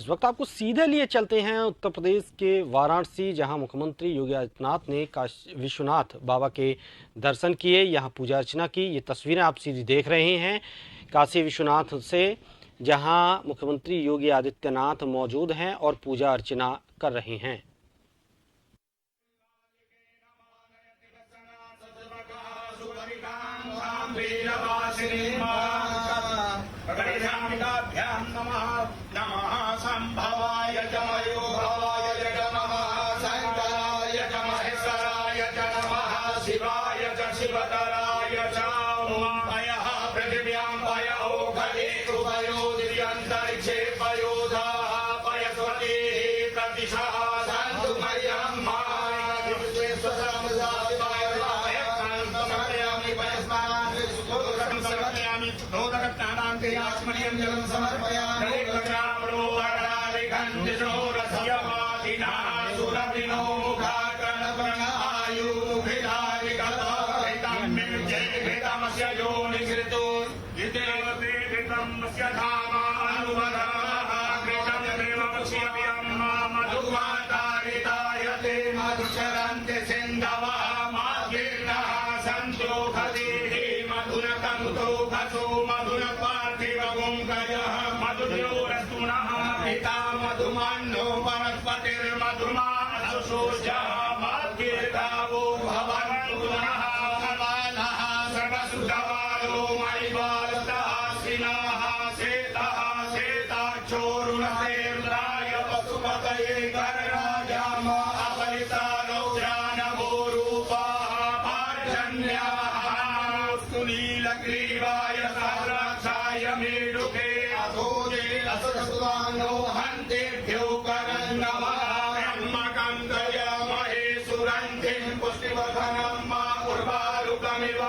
इस वक्त आपको सीधे लिए चलते हैं उत्तर प्रदेश के वाराणसी, जहां मुख्यमंत्री योगी आदित्यनाथ ने काशी विश्वनाथ बाबा के दर्शन किए, यहां पूजा अर्चना की। ये तस्वीरें आप सीधी देख रहे हैं काशी विश्वनाथ से, जहां मुख्यमंत्री योगी आदित्यनाथ मौजूद हैं और पूजा अर्चना कर रहे हैं। संभवाय जमयो भवाय नमः, शंकराय च महेश्वराय च नमः, शिवाय च शिवतराय च पयः पृथिव्यां पय ओखलेषु पयो दिव्यन्तरिक्षे पयोधाः पयस्वतीः प्रतिशः सन्तु मह्यं मायामि जलं समर्पयामि मधुमन्नो वनस्पतिर्मधुमा सुषोजामार्गेतावो भवन्तु नः भवानः सर्वसुतवालो मयिवालतासिनः शेतः शेताक्षोरुणसेन्द्राय पशुपतये करराजाम अपरितारो ज्ञानभूरूपाः पार्जन्याः सुनीलग्रीवाय सहस्राक्षाय मेढुके अधोजे असुरसुवानो हन्तेभ्यो करन्नमः ब्रह्मकन्दय महेशुरन्तिं पुष्टिवर्धनं मा उर्वारुकमिव